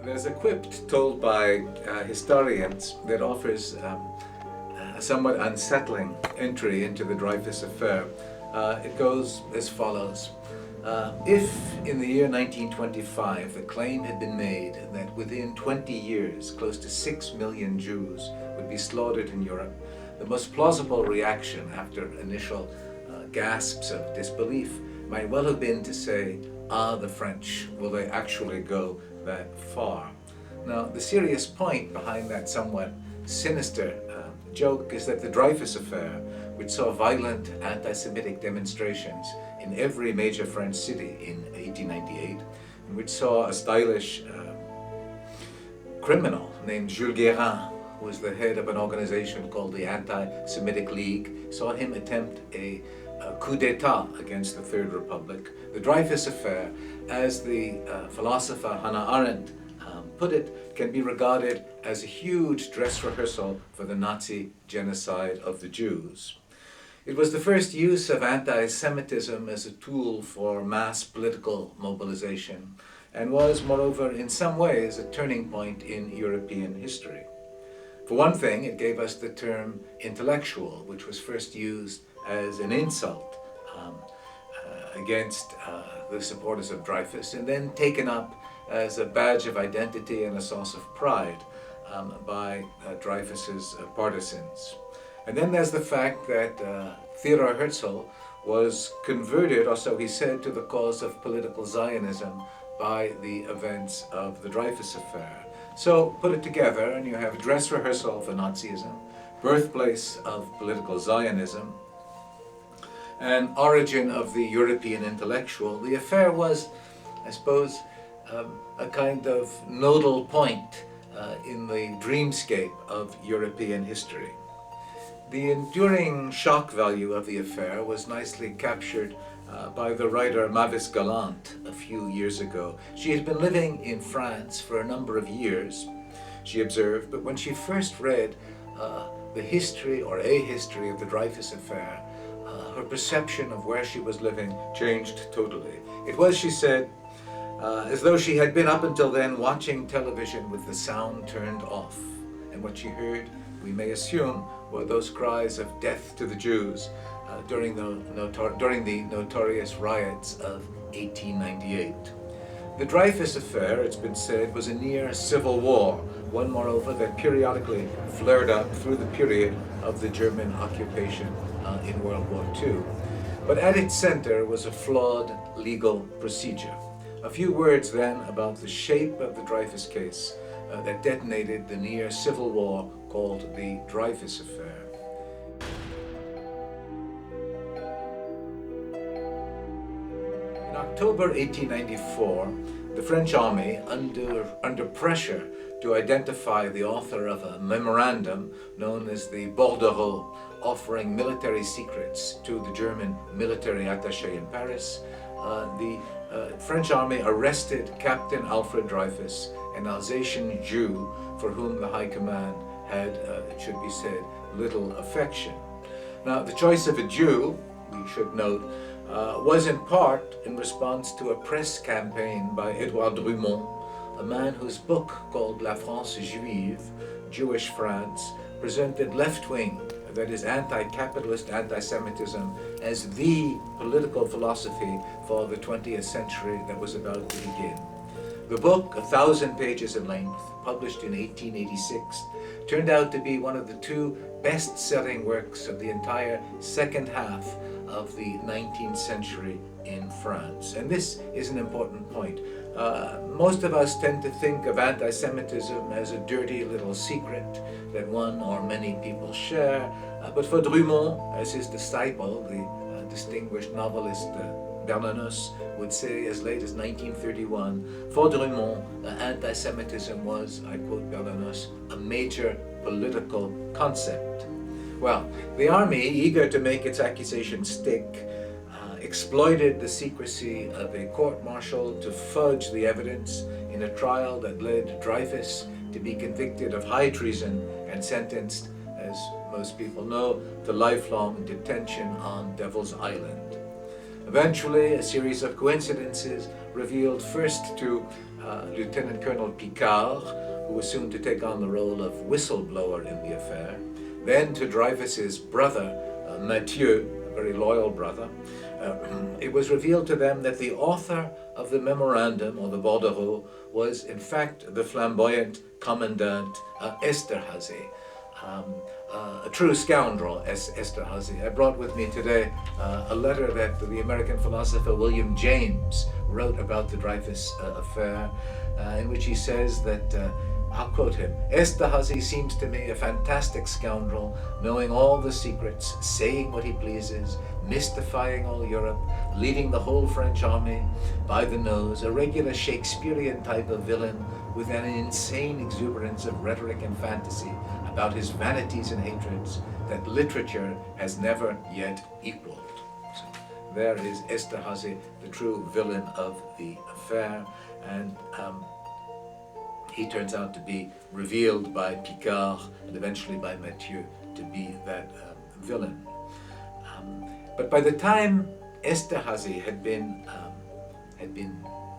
There's a quip told by historians that offers a somewhat unsettling entry into the Dreyfus affair. It goes as follows. If in the year 1925 the claim had been made that within 20 years close to 6 million Jews would be slaughtered in Europe, the most plausible reaction after initial gasps of disbelief might well have been to say, the French, will they actually go that far? Now, the serious point behind that somewhat sinister joke is that the Dreyfus affair, which saw violent anti-Semitic demonstrations in every major French city in 1898, and which saw a stylish criminal named Jules Guérin, who was the head of an organization called the Anti-Semitic League, saw him attempt a coup d'etat against the Third Republic. The Dreyfus affair, as the philosopher Hannah Arendt put it, can be regarded as a huge dress rehearsal for the Nazi genocide of the Jews. It was the first use of anti-Semitism as a tool for mass political mobilization, and was, moreover, in some ways a turning point in European history. For one thing, it gave us the term intellectual, which was first used as an insult against the supporters of Dreyfus, and then taken up as a badge of identity and a source of pride by Dreyfus's partisans. And then there's the fact that Theodor Herzl was converted, or so he said, to the cause of political Zionism by the events of the Dreyfus affair. So put it together and you have a dress rehearsal for Nazism, birthplace of political Zionism, and origin of the European intellectual. The affair was, I suppose, a kind of nodal point in the dreamscape of European history. The enduring shock value of the affair was nicely captured by the writer Mavis Gallant a few years ago. She had been living in France for a number of years, she observed, but when she first read the history or a history of the Dreyfus affair, her perception of where she was living changed totally. It was, she said, as though she had been up until then watching television with the sound turned off, and what she heard, we may assume, were those cries of death to the Jews during the notorious riots of 1898. The Dreyfus affair, it's been said, was a near civil war, one moreover that periodically flared up through the period of the German occupation in World War II. But at its center was a flawed legal procedure. A few words then about the shape of the Dreyfus case that detonated the near civil war called the Dreyfus affair. In October 1894, the French army, under pressure to identify the author of a memorandum known as the Bordereau, offering military secrets to the German military attaché in Paris, the French army arrested Captain Alfred Dreyfus, an Alsatian Jew for whom the High Command had, it should be said, little affection. Now, the choice of a Jew, we should note, was in part in response to a press campaign by Edouard Drumont, a man whose book called La France Juive, Jewish France, presented left-wing, that is anti-capitalist anti-Semitism, as the political philosophy for the 20th century that was about to begin. The book, 1,000 pages in length, published in 1886, turned out to be one of the two best-selling works of the entire second half of the 19th century in France. And this is an important point. Most of us tend to think of anti-Semitism as a dirty little secret that one or many people share, but for Drumont, as his disciple, the distinguished novelist Bernanos would say as late as 1931, for Drumont, anti-Semitism was, I quote Bernanos, a major political concept. Well, the army, eager to make its accusation stick, exploited the secrecy of a court-martial to fudge the evidence in a trial that led Dreyfus to be convicted of high treason and sentenced, as most people know, to lifelong detention on Devil's Island. Eventually, a series of coincidences revealed first to Lieutenant Colonel Picard, who was soon to take on the role of whistleblower in the affair, then to Dreyfus's brother, Mathieu, a very loyal brother. It was revealed to them that the author of the memorandum, or the bordereau, was in fact the flamboyant Commandant Esterhazy, a true scoundrel, Esterhazy. I brought with me today a letter that the American philosopher William James wrote about the Dreyfus affair, in which he says that, I'll quote him, "Esterhazy seems to me a fantastic scoundrel, knowing all the secrets, saying what he pleases, mystifying all Europe, leading the whole French army by the nose, a regular Shakespearean type of villain with an insane exuberance of rhetoric and fantasy about his vanities and hatreds that literature has never yet equaled." So there is Esterhazy, the true villain of the affair, and he turns out to be revealed by Picard and eventually by Mathieu to be that villain. But by the time Esterhazy had been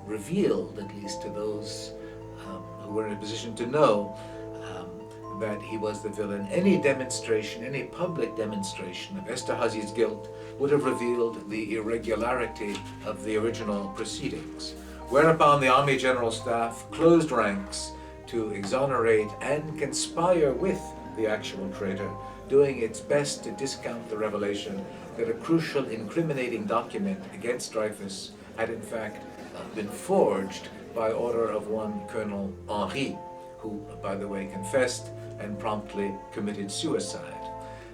revealed, at least to those who were in a position to know that he was the villain, any demonstration, any public demonstration of Esterhazy's guilt would have revealed the irregularity of the original proceedings. Whereupon the Army General Staff closed ranks to exonerate and conspire with the actual traitor, doing its best to discount the revelation that a crucial incriminating document against Dreyfus had in fact been forged by order of one Colonel Henri, who, by the way, confessed and promptly committed suicide.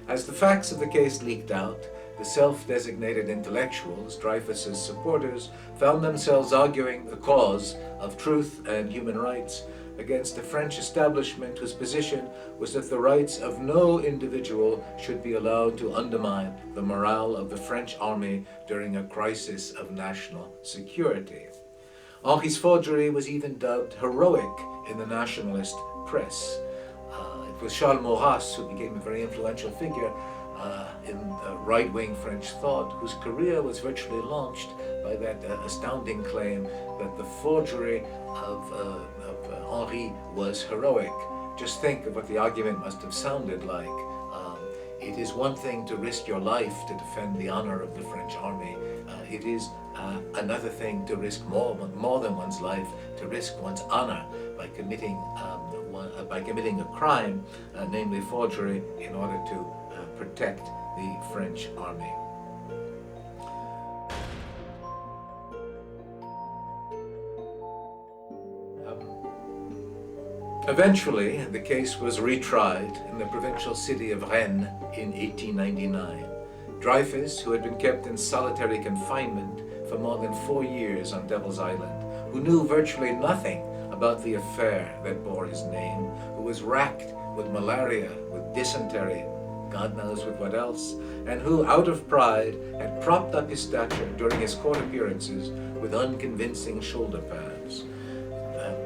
As the facts of the case leaked out, the self-designated intellectuals, Dreyfus's supporters, found themselves arguing the cause of truth and human rights against a French establishment whose position was that the rights of no individual should be allowed to undermine the morale of the French army during a crisis of national security. Henri's forgery was even dubbed heroic in the nationalist press. It was Charles Maurras, who became a very influential figure in right-wing French thought, whose career was virtually launched by that astounding claim that the forgery of Henri was heroic. Just think of what the argument must have sounded like. It is one thing to risk your life to defend the honor of the French army. It is another thing to risk more than one's life, to risk one's honor by committing a crime, namely forgery, in order to protect the French army. Eventually, the case was retried in the provincial city of Rennes in 1899. Dreyfus, who had been kept in solitary confinement for more than 4 years on Devil's Island, who knew virtually nothing about the affair that bore his name, who was racked with malaria, with dysentery, God knows with what else, and who, out of pride, had propped up his stature during his court appearances with unconvincing shoulder pads.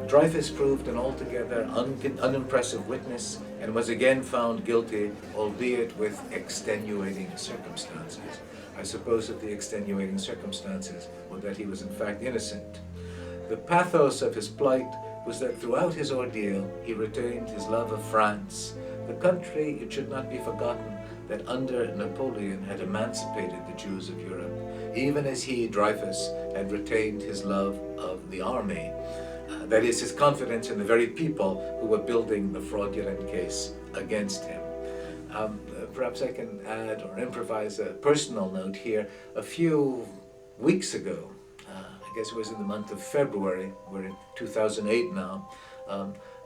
Dreyfus proved an altogether unimpressive witness and was again found guilty, albeit with extenuating circumstances. I suppose that the extenuating circumstances were that he was in fact innocent. The pathos of his plight was that throughout his ordeal he retained his love of France, the country, it should not be forgotten, that under Napoleon had emancipated the Jews of Europe, even as he, Dreyfus, had retained his love of the army. That is, his confidence in the very people who were building the fraudulent case against him. Perhaps I can add or improvise a personal note here. A few weeks ago, I guess it was in the month of February, we're in 2008 now,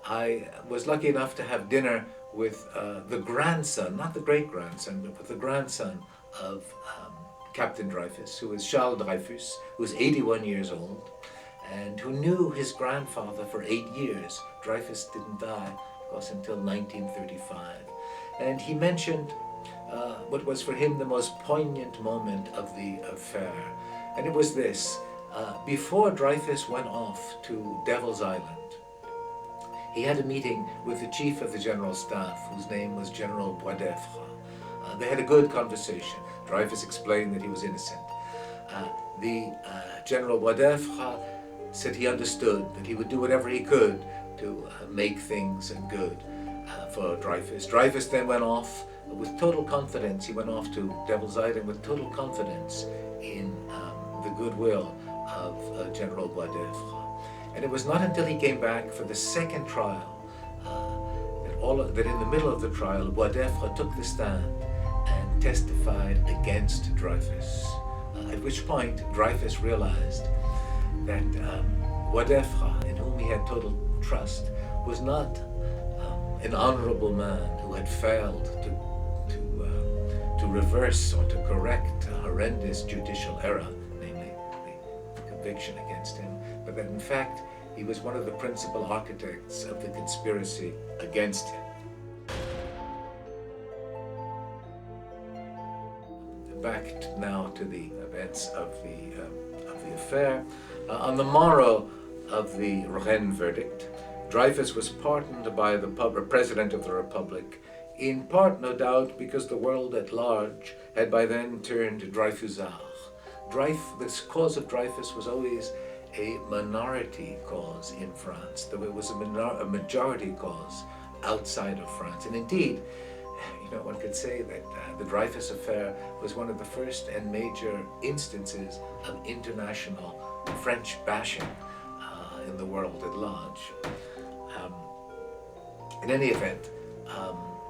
I was lucky enough to have dinner with the grandson, not the great-grandson, but with the grandson of Captain Dreyfus, who was Charles Dreyfus, who was 81 years old, and who knew his grandfather for 8 years. Dreyfus didn't die, of course, until 1935. And he mentioned what was for him the most poignant moment of the affair. And it was this. Before Dreyfus went off to Devil's Island, he had a meeting with the chief of the General Staff, whose name was General Boisdeffre. They had a good conversation. Dreyfus explained that he was innocent. The General Boisdeffre said he understood that he would do whatever he could to make things good for Dreyfus. Dreyfus then went off with total confidence. He went off to Devil's Island with total confidence in the goodwill of General Boisdeffre. And it was not until he came back for the second trial that in the middle of the trial, Boisdeffre took the stand and testified against Dreyfus. At which point, Dreyfus realized that Boisdeffre, in whom he had total trust, was not an honorable man who had failed to reverse or to correct a horrendous judicial error, namely the conviction against him, but that in fact he was one of the principal architects of the conspiracy against him. Back now to the events of the affair. On the morrow of the Rennes verdict, Dreyfus was pardoned by the President of the Republic, in part, no doubt, because the world at large had by then turned Dreyfusard. The cause of Dreyfus was always a minority cause in France, though it was a majority cause outside of France. And indeed, one could say that the Dreyfus affair was one of the first and major instances of international French bashing in the world at large. In any event,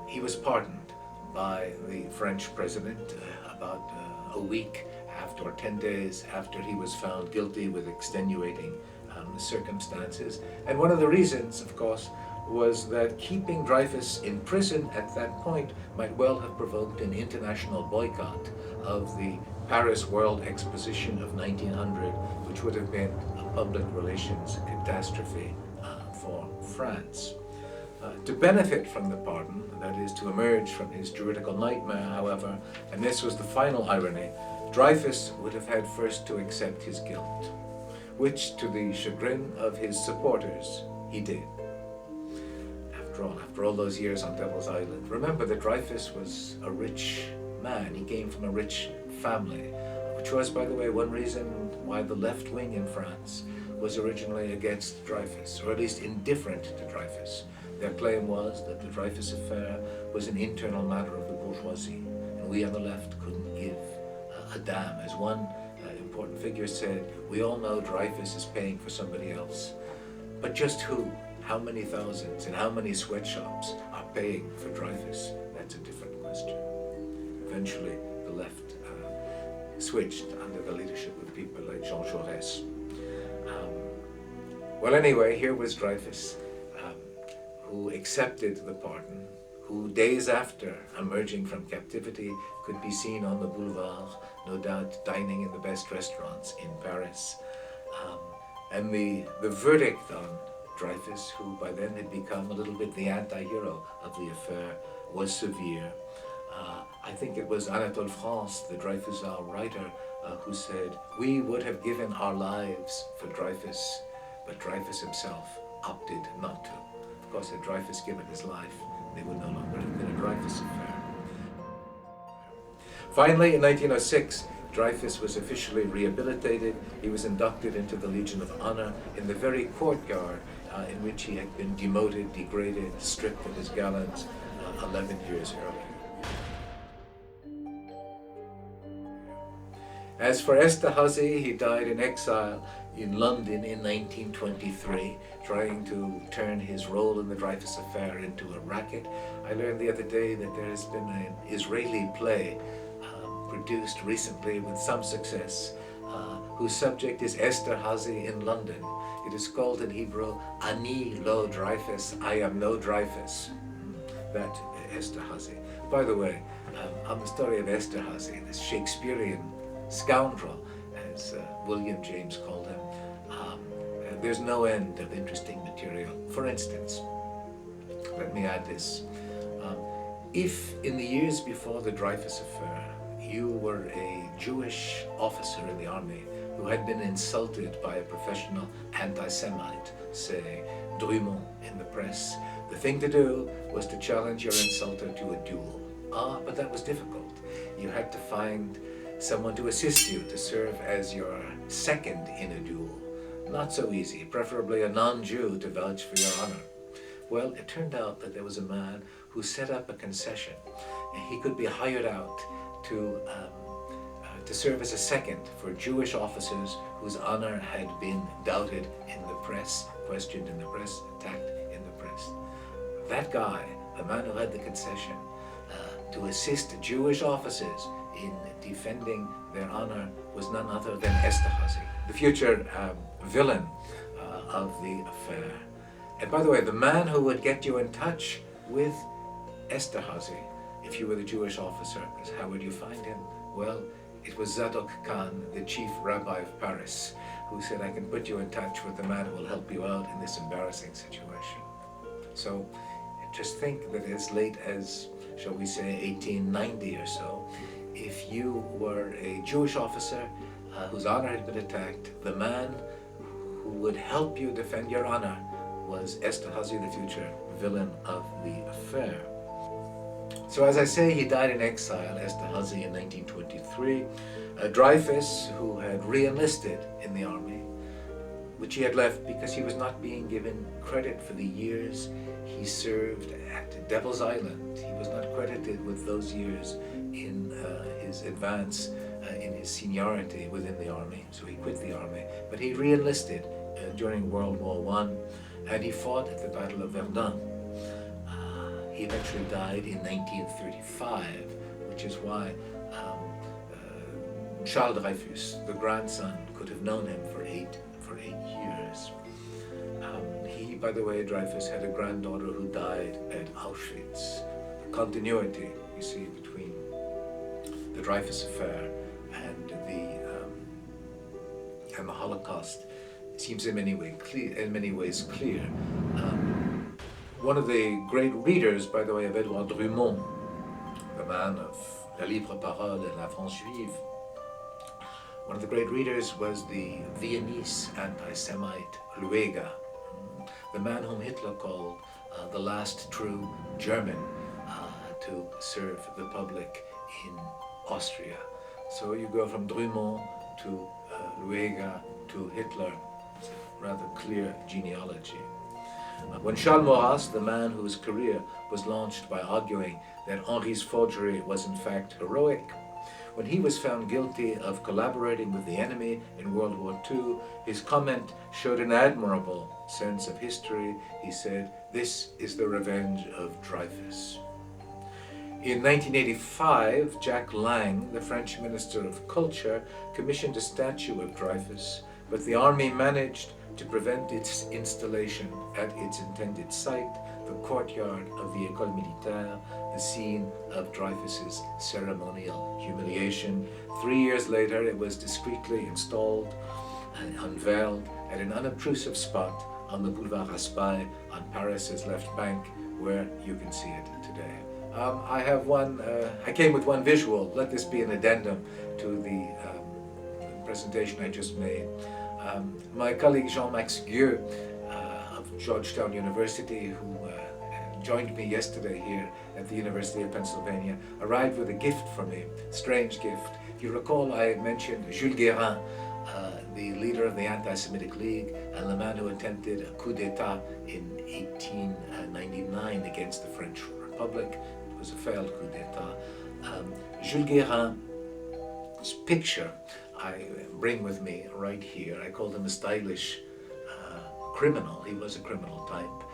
he was pardoned by the French president about a week after, or 10 days after he was found guilty with extenuating circumstances. And one of the reasons, of course, was that keeping Dreyfus in prison at that point might well have provoked an international boycott of the Paris World Exposition of 1900, which would have been a public relations catastrophe for France. To benefit from the pardon, that is, to emerge from his juridical nightmare, however, and this was the final irony, Dreyfus would have had first to accept his guilt, which, to the chagrin of his supporters, he did. After all those years on Devil's Island, remember that Dreyfus was a rich man. He came from a rich family, which was, by the way, one reason why the left wing in France was originally against Dreyfus, or at least indifferent to Dreyfus. Their claim was that the Dreyfus affair was an internal matter of the bourgeoisie, and we on the left couldn't give a damn. As one important figure said, we all know Dreyfus is paying for somebody else, but just who? How many thousands and how many sweatshops are paying for Dreyfus? That's a different question. Eventually, the left switched under the leadership of people like Jean Jaurès. Well, anyway, here was Dreyfus, who accepted the pardon, who days after emerging from captivity could be seen on the boulevard, no doubt dining in the best restaurants in Paris. And the verdict on Dreyfus, who by then had become a little bit the anti-hero of the affair, was severe. I think it was Anatole France, the Dreyfusard writer, who said, "We would have given our lives for Dreyfus, but Dreyfus himself opted not to." Of course, had Dreyfus given his life, they would no longer have been a Dreyfus affair. Finally, in 1906, Dreyfus was officially rehabilitated. He was inducted into the Legion of Honor in the very courtyard in which he had been demoted, degraded, stripped of his gallants 11 years earlier. As for Esterhazy, he died in exile in London in 1923, trying to turn his role in the Dreyfus affair into a racket. I learned the other day that there has been an Israeli play produced recently with some success, whose subject is Esterhazy in London. It is called in Hebrew, Ani lo Dreyfus, I am no Dreyfus. That Esterhazy. By the way, on the story of Esterhazy, this Shakespearean scoundrel, as William James called him, there's no end of interesting material. For instance, let me add this. If in the years before the Dreyfus affair, you were a Jewish officer in the army who had been insulted by a professional anti-Semite, say Drummond in the press, the thing to do was to challenge your insulter to a duel. But that was difficult. You had to find someone to assist you, to serve as your second in a duel. not so easy, preferably a non-Jew to vouch for your honor. Well, it turned out that there was a man who set up a concession. He could be hired out to serve as a second for Jewish officers whose honor had been doubted in the press, questioned in the press, attacked in the press. That guy, the man who had the concession to assist Jewish officers in defending their honor, was none other than Esterhazy, the future villain of the affair. And by the way, the man who would get you in touch with Esterhazy, if you were the Jewish officer, how would you find him? Well, it was Zadok Khan, the chief rabbi of Paris, who said, I can put you in touch with the man who will help you out in this embarrassing situation. So just think that as late as, shall we say, 1890 or so, if you were a Jewish officer whose honor had been attacked, the man who would help you defend your honor was Esterhazy, the future villain of the affair. So as I say, he died in exile, Esterhazy, in 1923. Dreyfus, who had re-enlisted in the army, which he had left because he was not being given credit for the years he served at Devil's Island. He was not credited with those years in his advance, in his seniority within the army, so he quit the army. But he re-enlisted during World War I, and he fought at the Battle of Verdun. He eventually died in 1935, which is why Charles Dreyfus, the grandson, could have known him for eight years. He, by the way, Dreyfus had a granddaughter who died at Auschwitz. The continuity, you see, between the Dreyfus affair and the Holocaust seems in many ways clear. One of the great readers, by the way, of Edouard Drummond, the man of La Libre Parole and La France Juive, one of the great readers was the Viennese anti-Semite Luega, the man whom Hitler called the last true German to serve the public in Austria. So you go from Drummond to Luega to Hitler. It's a rather clear genealogy. When Charles Maurras, the man whose career was launched by arguing that Henri's forgery was in fact heroic, when he was found guilty of collaborating with the enemy in World War II, his comment showed an admirable sense of history. He said, "This is the revenge of Dreyfus." In 1985, Jacques Lang, the French Minister of Culture, commissioned a statue of Dreyfus, but the army managed to prevent its installation at its intended site, the courtyard of the École Militaire, the scene of Dreyfus's ceremonial humiliation. 3 years later, it was discreetly installed and unveiled at an unobtrusive spot on the Boulevard Raspail on Paris's left bank, where you can see it today. I came with one visual. Let this be an addendum to the presentation I just made. My colleague Jean-Max Gueux of Georgetown University, who joined me yesterday here at the University of Pennsylvania, arrived with a gift for me, strange gift. If you recall, I mentioned Jules Guérin, the leader of the Anti-Semitic League and the man who attempted a coup d'etat in 1899 against the French Republic. It was a failed coup d'etat. Jules Guérin's picture I bring with me right here. I called him a stylish criminal. He was a criminal type.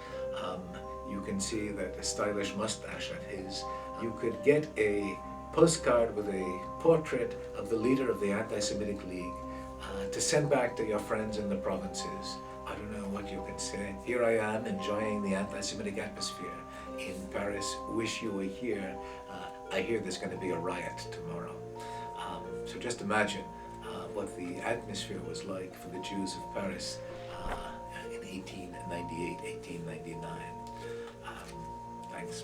You can see that a stylish mustache at his. You could get a postcard with a portrait of the leader of the Anti-Semitic League to send back to your friends in the provinces. I don't know what you can say. Here I am enjoying the anti-Semitic atmosphere in Paris. Wish you were here. I hear there's going to be a riot tomorrow. So just imagine what the atmosphere was like for the Jews of Paris in 1898, 1899. Thanks.